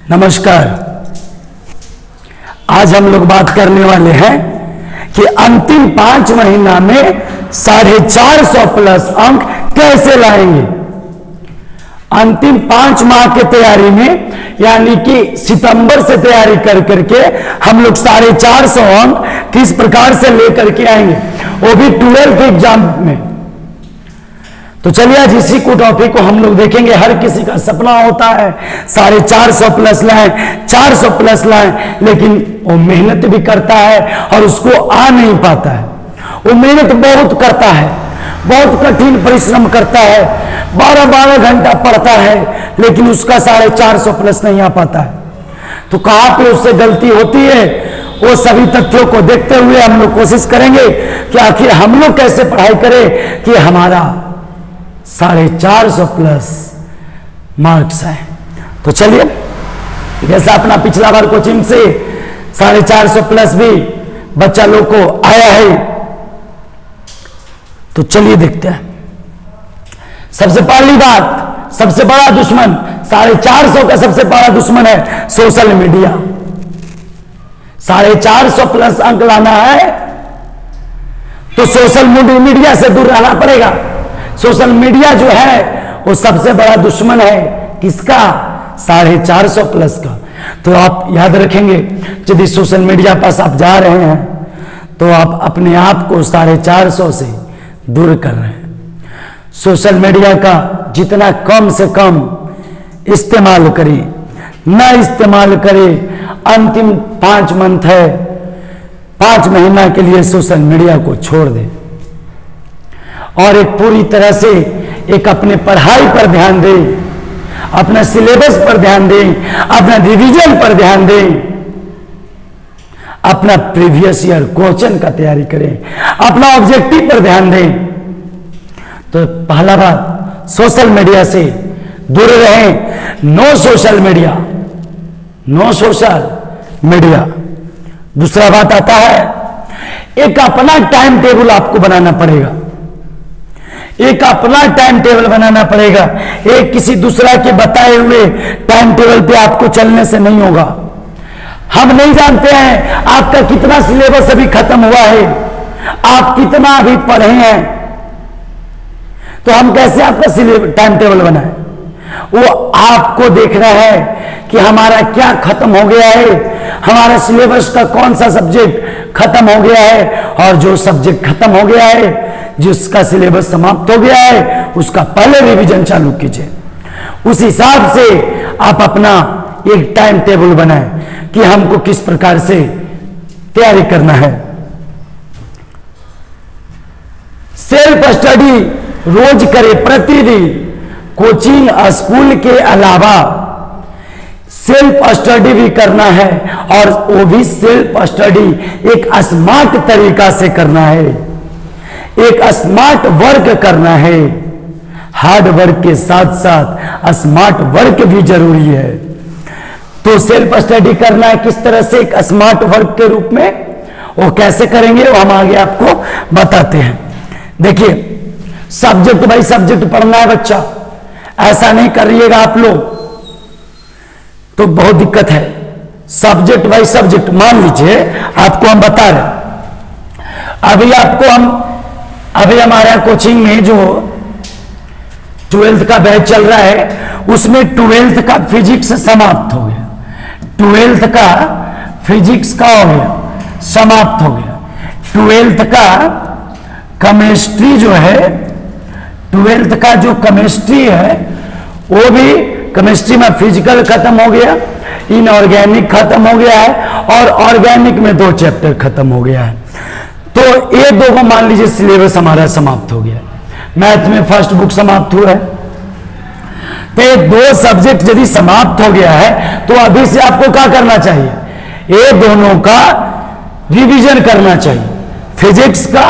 नमस्कार। आज हम लोग बात करने वाले हैं कि अंतिम 5 महीना में 450 प्लस अंक कैसे लाएंगे। अंतिम 5 माह के तैयारी में यानी कि सितंबर से तैयारी कर करके हम लोग 450 अंक किस प्रकार से लेकर के आएंगे, वो भी 12th एग्जाम में। तो चलिए आज इसी को टॉपिक को हम लोग देखेंगे। हर किसी का सपना होता है 450 प्लस लाएं, 400 प्लस लाएं, लेकिन वो मेहनत भी करता है और उसको आ नहीं पाता है। वो मेहनत बहुत करता है, बहुत कठिन परिश्रम करता है, 12-12 घंटा पढ़ता है, लेकिन उसका 450 प्लस नहीं आ पाता है। तो कहां पे उससे गलती होती है, वो सभी तथ्यों को देखते हुए हम लोग कोशिश करेंगे कि आखिर हम लोग कैसे पढ़ाई करें कि हमारा 450 प्लस मार्क्स है। तो चलिए, जैसा अपना पिछला बार कोचिंग से 450 प्लस भी बच्चा लोग को आया है, तो चलिए देखते हैं। सबसे पहली बात, सबसे बड़ा दुश्मन 450 का सबसे बड़ा दुश्मन है सोशल मीडिया। 450 प्लस अंक लाना है तो सोशल मीडिया से दूर रहना पड़ेगा। सोशल मीडिया जो है वो सबसे बड़ा दुश्मन है किसका, 450 प्लस का। तो आप याद रखेंगे, यदि सोशल मीडिया पास आप जा रहे हैं तो आप अपने आप को 450 से दूर कर रहे हैं। सोशल मीडिया का जितना कम से कम इस्तेमाल करें, ना इस्तेमाल करें। अंतिम 5 मंथ है, 5 महीना के लिए सोशल मीडिया को छोड़ दें और एक पूरी तरह से एक अपने पढ़ाई पर ध्यान दें, अपना सिलेबस पर ध्यान दें, अपना रिवीजन पर ध्यान दें, अपना प्रीवियस ईयर क्वेश्चन का तैयारी करें, अपना ऑब्जेक्टिव पर ध्यान दें। तो पहला बात, सोशल मीडिया से दूर रहें। No social media, no social media. दूसरा बात आता है, एक अपना टाइम टेबल आपको बनाना पड़ेगा। एक अपना टाइम टेबल बनाना पड़ेगा। एक किसी दूसरा के बताए हुए टाइम टेबल पे आपको चलने से नहीं होगा। हम नहीं जानते हैं आपका कितना सिलेबस अभी खत्म हुआ है, आप कितना अभी पढ़े हैं, तो हम कैसे आपका टाइम टेबल बनाएं। वो आपको देखना है कि हमारा क्या खत्म हो गया है, हमारा सिलेबस का कौन सा सब्जेक्ट खत्म हो गया है, और जो सब्जेक्ट खत्म हो गया है, जिसका सिलेबस समाप्त हो गया है, उसका पहले रिवीजन चालू कीजिए। उस हिसाब से आप अपना एक टाइम टेबल बनाएं कि हमको किस प्रकार से तैयारी करना है। सेल्फ स्टडी रोज करें, प्रतिदिन। कोचिंग स्कूल के अलावा सेल्फ स्टडी भी करना है, और वो भी सेल्फ स्टडी एक स्मार्ट तरीका से करना है, एक स्मार्ट वर्क करना है। हार्ड वर्क के साथ साथ स्मार्ट वर्क भी जरूरी है। तो सेल्फ स्टडी करना है किस तरह से, एक स्मार्ट वर्क के रूप में। वो कैसे करेंगे वो हम आगे आपको बताते हैं। देखिए, सब्जेक्ट बाई सब्जेक्ट पढ़ना है बच्चा, ऐसा नहीं करिएगा आप लोग तो बहुत दिक्कत है। सब्जेक्ट बाई सब्जेक्ट, मान लीजिए आपको हम बता रहे, अभी हमारा कोचिंग में जो 12th का बैच चल रहा है, उसमें 12th का फिजिक्स समाप्त हो गया। 12th का फिजिक्स का हो गया, समाप्त हो गया। 12th का केमिस्ट्री जो है, 12th का जो केमिस्ट्री है, वो भी केमिस्ट्री में फिजिकल खत्म हो गया, इनऑर्गेनिक खत्म हो गया है, और ऑर्गेनिक में 2 चैप्टर खत्म हो गया है। तो ये 2 को मान लीजिए सिलेबस हमारा समाप्त हो गया। मैथ में फर्स्ट बुक समाप्त हुआ है। तो ये 2 सब्जेक्ट यदि समाप्त हो गया है तो अभी से आपको क्या करना चाहिए, ये दोनों का रिवीजन करना चाहिए। फिजिक्स का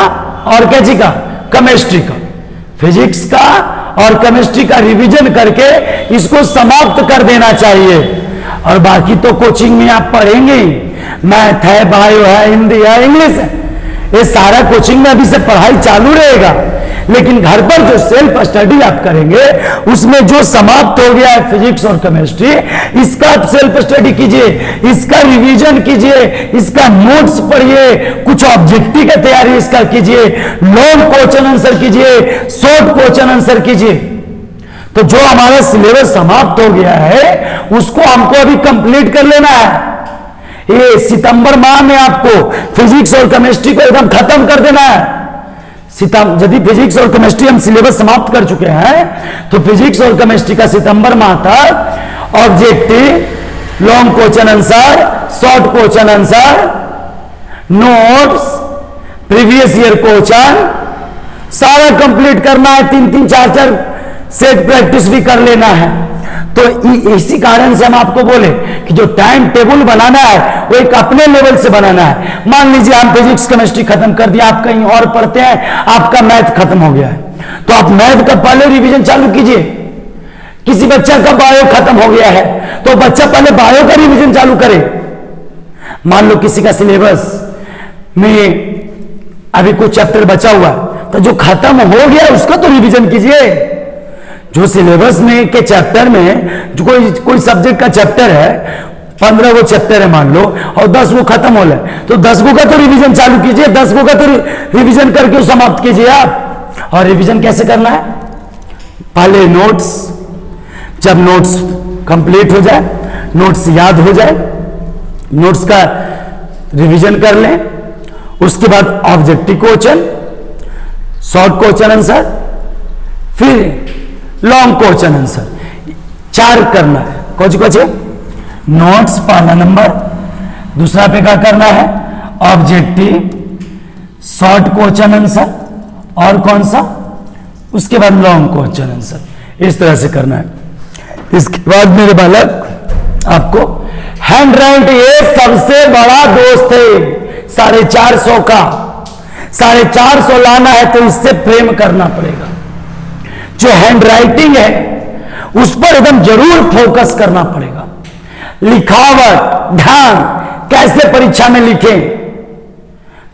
और कैची का, केमिस्ट्री का। फिजिक्स का और केमिस्ट्री का रिवीजन करके इसको समाप्त कर देना चाहिए। और बाकी तो कोचिंग में आप पढ़ेंगे, मैथ है, बायो है, हिंदी है, इंग्लिश है, ये सारा कोचिंग में अभी से पढ़ाई चालू रहेगा। लेकिन घर पर जो सेल्फ स्टडी आप करेंगे उसमें जो समाप्त हो गया है फिजिक्स और केमिस्ट्री, इसका आप सेल्फ स्टडी कीजिए, इसका रिवीजन कीजिए, इसका नोट्स पढ़िए, कुछ ऑब्जेक्टिव की तैयारी इसका कीजिए, लॉन्ग क्वेश्चन आंसर कीजिए, शॉर्ट क्वेश्चन आंसर कीजिए। तो जो हमारा सिलेबस समाप्त हो गया है उसको हमको अभी कंप्लीट कर लेना है। ये सितंबर माह में आपको फिजिक्स और केमिस्ट्री को एकदम खत्म कर देना है। यदि फिजिक्स और केमिस्ट्री हम सिलेबस समाप्त कर चुके हैं तो फिजिक्स और केमिस्ट्री का सितंबर माह तक objective, long question answer, short question answer, notes, previous year question सारा कंप्लीट करना है। 3-3, 4-4 सेट प्रैक्टिस भी कर लेना है। तो इसी कारण से हम आपको बोले कि जो टाइम टेबल बनाना है वो एक अपने लेवल से बनाना है। मान लीजिए हम फिजिक्स केमिस्ट्री खत्म कर दिया, आप कहीं और पढ़ते हैं, आपका मैथ खत्म हो गया है, तो आप मैथ का पहले रिवीजन चालू कीजिए। किसी बच्चा का बायो खत्म हो गया है तो बच्चा पहले बायो का रिवीजन चालू करे। मान लो किसी का सिलेबस में अभी कुछ चैप्टर बचा हुआ है तो जो खत्म हो गया उसका तो रिवीजन कीजिए। जो सिलेबस में के चैप्टर में जो कोई सब्जेक्ट का चैप्टर है, 15 वो चैप्टर है मान लो, और 10 वो खत्म हो गए तो 10 का तो रिवीजन चालू कीजिए, 10 का तो रिवीजन करके समाप्त कीजिए आप। और रिवीजन कैसे करना है? पहले नोट्स, जब नोट्स कंप्लीट हो जाए, नोट्स याद हो जाए, नोट्स का रिवीजन कर लें, उसके बाद objective question, short question answer, फिर लॉन्ग क्वेश्चन आंसर, 4 करना है। कुछ नोट्स पहला नंबर, दूसरा पे क्या करना है ऑब्जेक्टिव, शॉर्ट क्वेश्चन आंसर और कौन सा, उसके बाद लॉन्ग क्वेश्चन आंसर। इस तरह से करना है। इसके बाद मेरे बालक आपको हैंड राइट, ये सबसे बड़ा दोस्त है 450 का, 450 लाना है तो इससे प्रेम करना पड़ेगा। जो हैंड राइटिंग है उस पर एकदम जरूर फोकस करना पड़ेगा। लिखावट, ध्यान, कैसे परीक्षा में लिखें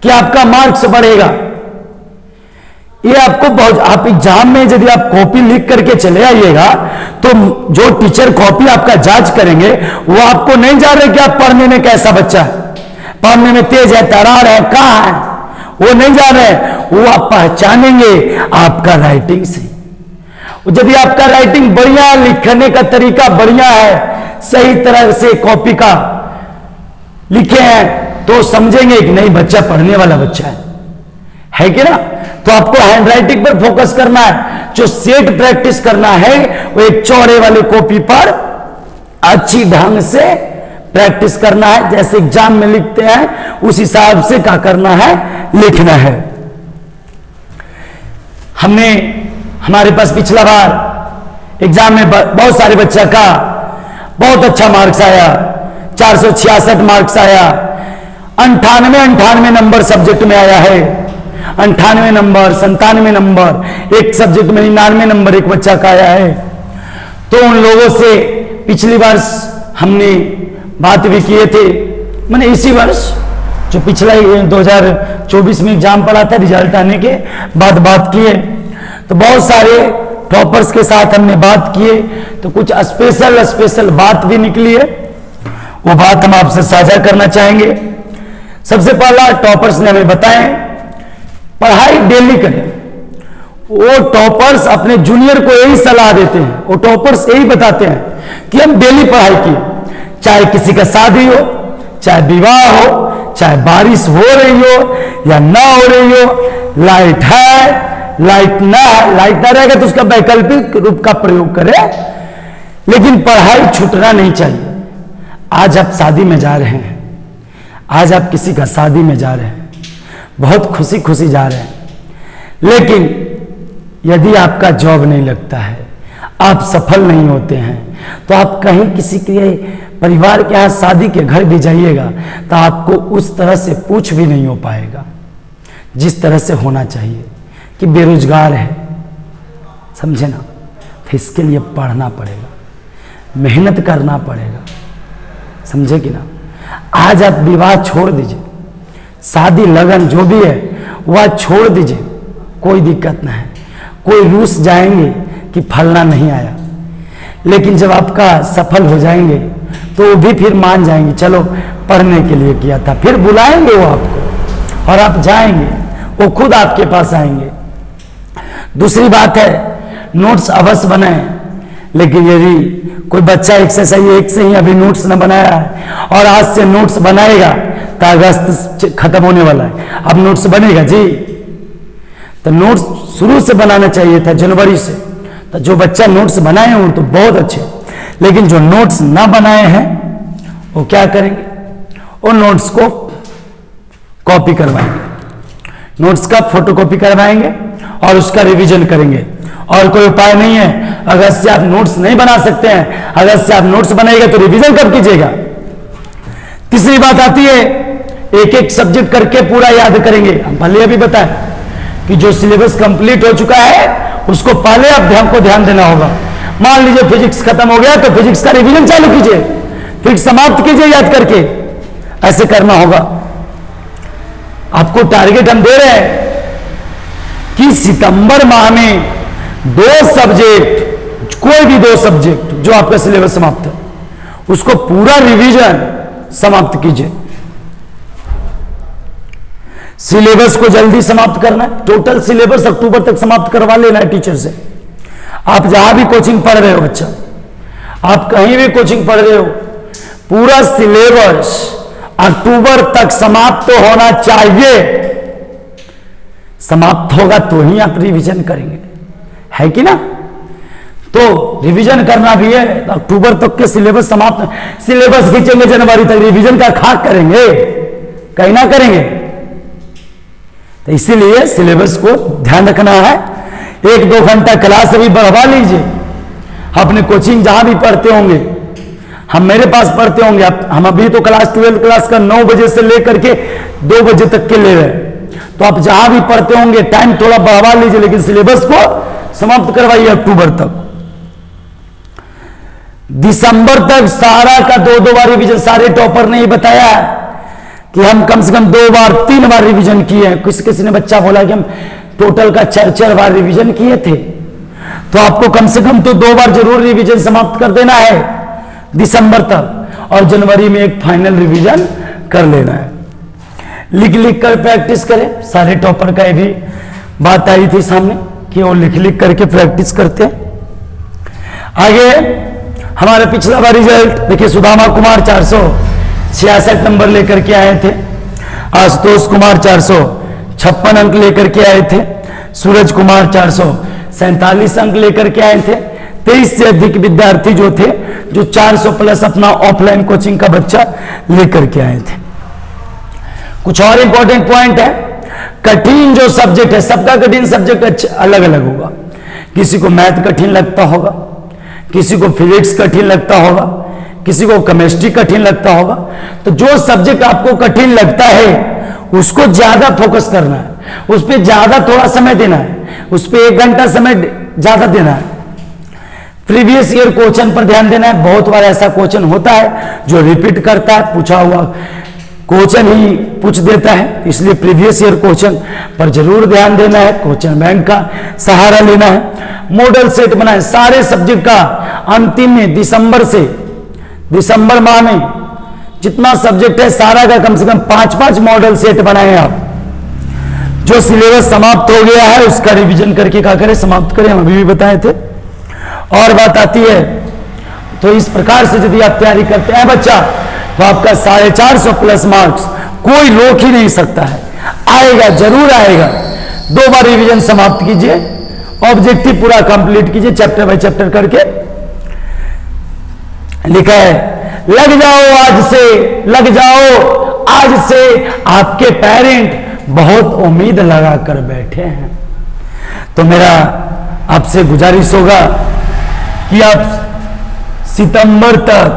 कि आपका मार्क्स बढ़ेगा। ये आपको बहुत, आप एग्जाम में यदि आप कॉपी लिख करके चले आइएगा तो जो टीचर कॉपी आपका जांच करेंगे वो आपको नहीं जान रहे कि आप पढ़ने में कैसा बच्चा है, पढ़ने में तेज है, तरार है, कहां है, वो नहीं जान रहे। वो आप पहचानेंगे आपका राइटिंग से। यदि आपका राइटिंग बढ़िया, लिखने का तरीका बढ़िया है, सही तरह से कॉपी का लिखे हैं तो समझेंगे कि नहीं बच्चा पढ़ने वाला बच्चा है कि ना। तो आपको हैंड राइटिंग पर फोकस करना है। जो सेट प्रैक्टिस करना है वो एक चौड़े वाले कॉपी पर अच्छी ढंग से प्रैक्टिस करना है। जैसे एग्जाम में लिखते हैं उस हिसाब से क्या करना है, लिखना है। हमारे पास पिछला बार एग्जाम में बहुत सारे बच्चा का बहुत अच्छा मार्क्स आया, 466 मार्क्स आया, 98 नंबर सब्जेक्ट में आया है, 98 नंबर, 97 नंबर, एक सब्जेक्ट में 99 नंबर एक बच्चा का आया है। तो उन लोगों से पिछली बार हमने बात भी किए थे, मैंने इसी वर्ष जो पिछला 2024 में एग्जाम पड़ा था, रिजल्ट आने के बाद बात किए तो बहुत सारे टॉपर्स के साथ हमने बात किए तो कुछ स्पेशल बात भी निकली है। वो बात हम आपसे साझा करना चाहेंगे। सबसे पहला टॉपर्स ने हमें बताया पढ़ाई डेली करें। वो टॉपर्स अपने जूनियर को यही सलाह देते हैं, वो टॉपर्स यही बताते हैं कि हम डेली पढ़ाई किए, चाहे किसी का शादी हो, चाहे विवाह हो, चाहे बारिश हो रही हो या ना हो रही हो, लाइट है, लाइट ना रहेगा तो उसका वैकल्पिक रूप का प्रयोग करें, लेकिन पढ़ाई छूटना नहीं चाहिए। आज आप शादी में जा रहे हैं, आज आप किसी का शादी में जा रहे हैं, बहुत खुशी खुशी जा रहे हैं, लेकिन यदि आपका जॉब नहीं लगता है, आप सफल नहीं होते हैं, तो आप कहीं किसी के परिवार के यहाँ शादी के घर भी जाइएगा तो आपको उस तरह से पूछ भी नहीं हो पाएगा जिस तरह से होना चाहिए कि बेरोजगार है, समझे ना। तो इसके लिए पढ़ना पड़ेगा, मेहनत करना पड़ेगा, समझे कि ना। आज आप विवाह छोड़ दीजिए, शादी लगन जो भी है वह छोड़ दीजिए, कोई दिक्कत ना है, कोई रूस जाएंगे कि फलना नहीं आया, लेकिन जब आपका सफल हो जाएंगे तो वो भी फिर मान जाएंगे, चलो पढ़ने के लिए किया था, फिर बुलाएंगे वो आपको और आप जाएंगे, वो खुद आपके पास आएंगे। दूसरी बात है, नोट्स अवश्य बनाएं, लेकिन यदि कोई बच्चा एक से ही अभी नोट्स न बनाया है और आज से नोट्स बनाएगा तो अगस्त खत्म होने वाला है, अब नोट्स बनेगा जी, तो नोट्स शुरू से बनाना चाहिए था, जनवरी से। तो जो बच्चा नोट्स बनाए हों तो बहुत अच्छे, लेकिन जो नोट्स ना बनाए हैं वो क्या करेंगे, वो नोट्स को कॉपी करवाएंगे, नोट्स का फोटोकॉपी करवाएंगे और उसका रिवीजन करेंगे। और कोई उपाय नहीं है, अगस्त से आप नोट्स नहीं बना सकते हैं, अगस्त से आप नोट्स बनाएगा तो रिवीजन कब कीजिएगा। तीसरी बात आती है, एक एक सब्जेक्ट करके पूरा याद करेंगे। हम पहले अभी बताएं कि जो सिलेबस कंप्लीट हो चुका है उसको पहले आप को ध्यान देना होगा। मान लीजिए फिजिक्स खत्म हो गया तो फिजिक्स का रिवीजन चालू कीजिए, फिजिक्स समाप्त कीजिए याद करके, ऐसे करना होगा। आपको टारगेट हम दे रहे हैं कि सितंबर माह में 2 सब्जेक्ट, कोई भी 2 सब्जेक्ट जो आपका सिलेबस समाप्त है उसको पूरा रिवीजन समाप्त कीजिए। सिलेबस को जल्दी समाप्त करना है, टोटल सिलेबस अक्टूबर तक समाप्त करवा लेना है टीचर से। आप जहां भी कोचिंग पढ़ रहे हो बच्चा, आप कहीं भी कोचिंग पढ़ रहे हो, पूरा सिलेबस अक्टूबर तक समाप्त तो होना चाहिए। समाप्त होगा तो ही आप रिवीजन करेंगे, है कि ना। तो रिवीजन करना भी है, तो अक्टूबर तक के सिलेबस समाप्त, सिलेबस खींचेंगे जनवरी तक, रिवीजन का खाक करेंगे, कहीं ना करेंगे। तो इसीलिए सिलेबस को ध्यान रखना है। 1-2 घंटा क्लास अभी बढ़वा लीजिए, अपने कोचिंग जहां भी पढ़ते होंगे, हम मेरे पास पढ़ते होंगे, हम अभी तो क्लास 12 क्लास का 9 बजे से लेकर के 2 बजे तक के ले रहे हैं, तो आप जहां भी पढ़ते होंगे टाइम थोड़ा बढ़वा लीजिए, लेकिन सिलेबस को समाप्त करवाइए अक्टूबर तक। दिसंबर तक सारा का 2-2 बार रिवीजन, सारे टॉपर ने ही बताया कि हम कम से कम 2 बार 3 बार रिवीजन किए हैं। किसी ने बच्चा बोला कि हम टोटल का 4 बार रिवीजन किए थे, तो आपको कम से कम तो 2 बार जरूर रिवीजन समाप्त कर देना है दिसंबर तक, और जनवरी में एक फाइनल रिवीजन कर लेना है। लिख लिख कर प्रैक्टिस करें, सारे टॉपर का ये भी बात आई थी सामने कि वो लिख लिख करके प्रैक्टिस करते हैं। आगे हमारा पिछला बार रिजल्ट देखिए, सुदामा कुमार 466 नंबर लेकर के आए थे, आशुतोष कुमार 456 अंक लेकर के आए थे, सूरज कुमार 447 अंक लेकर के आए थे। 23 से अधिक विद्यार्थी जो थे, जो 400 प्लस अपना ऑफलाइन कोचिंग का बच्चा लेकर के आए थे। कुछ और इंपॉर्टेंट पॉइंट है, कठिन जो सब्जेक्ट है, सबका कठिन सब्जेक्ट अलग अलग होगा। किसी को मैथ कठिन लगता होगा, किसी को फिजिक्स कठिन लगता होगा, किसी को केमिस्ट्री कठिन लगता होगा। तो जो सब्जेक्ट आपको कठिन लगता है उसको ज्यादा फोकस करना है, उस पर ज्यादा थोड़ा समय देना है, उस पर 1 घंटा समय ज्यादा देना है। प्रीवियस ईयर क्वेश्चन पर ध्यान देना है। बहुत बार ऐसा क्वेश्चन होता है जो रिपीट करता है, पूछा हुआ क्वेश्चन ही पूछ देता है, इसलिए प्रीवियस ईयर क्वेश्चन पर जरूर ध्यान देना है। क्वेश्चन बैंक का सहारा लेना है। मॉडल सेट बनाए सारे सब्जेक्ट का। अंतिम में दिसंबर माह में जितना सब्जेक्ट है सारा का कम से कम 5-5 मॉडल सेट बनाए आप। जो सिलेबस समाप्त हो गया है उसका रिवीजन करके क्या करें, समाप्त करें, हम अभी भी बताए थे। और बात आती है, तो इस प्रकार से यदि आप तैयारी करते हैं बच्चा, तो आपका 450 प्लस मार्क्स कोई रोक ही नहीं सकता है, आएगा, जरूर आएगा। 2 बार रिवीजन समाप्त कीजिए, ऑब्जेक्टिव पूरा कंप्लीट कीजिए, चैप्टर बाय चैप्टर करके। लिखा है, लग जाओ आज से, लग जाओ आज से, आपके पेरेंट बहुत उम्मीद लगा कर बैठे हैं। तो मेरा आपसे गुजारिश होगा कि आप सितंबर तक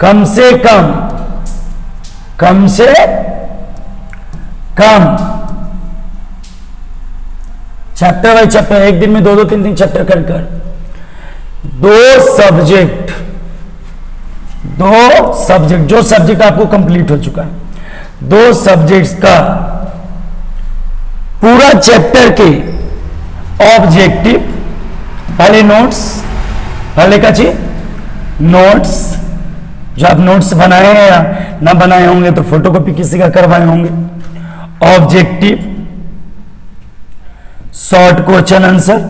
कम से कम चैप्टर बाय चैप्टर, एक दिन में 2-2, 3-3 चैप्टर कर 2 सब्जेक्ट, जो सब्जेक्ट आपको कंप्लीट हो चुका है, 2 सब्जेक्ट्स का पूरा चैप्टर के ऑब्जेक्टिव, पहले नोट्स, पहले का चीज नोट्स, जो आप नोट्स बनाए हैं या ना बनाए होंगे तो फोटोकॉपी किसी का करवाए होंगे, objective, short question answer,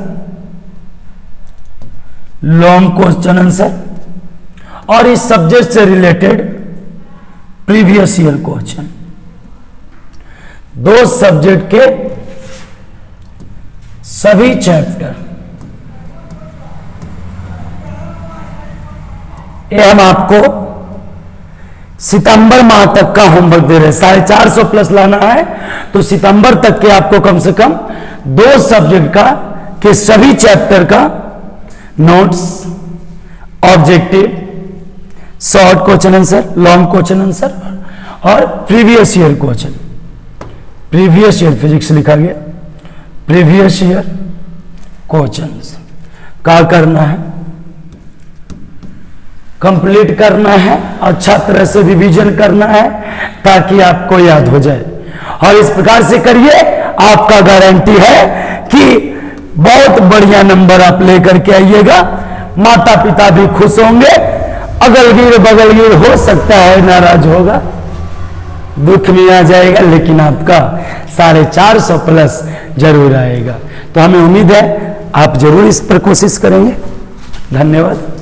long question answer, और इस सब्जेक्ट से रिलेटेड प्रीवियस ईयर क्वेश्चन। दो सब्जेक्ट के सभी चैप्टर, ये हम आपको सितंबर माह तक का होमवर्क दे रहे हैं। 450 प्लस लाना है तो सितंबर तक के आपको कम से कम दो सब्जेक्ट का के सभी चैप्टर का notes, objective, short question answer, long question answer और previous year question. Previous year physics लिखा गया, प्रीवियस ईयर क्वेश्चंस क्या करना है, कंप्लीट करना है, अच्छा तरह से रिवीजन करना है ताकि आपको याद हो जाए। और इस प्रकार से करिए, आपका गारंटी है कि बहुत बढ़िया नंबर आप लेकर के आइएगा। माता पिता भी खुश होंगे, अगलगीर बगलगीर हो सकता है नाराज होगा, दुख में आ जाएगा, लेकिन आपका 450 प्लस जरूर आएगा। तो हमें उम्मीद है आप जरूर इस पर कोशिश करेंगे। धन्यवाद।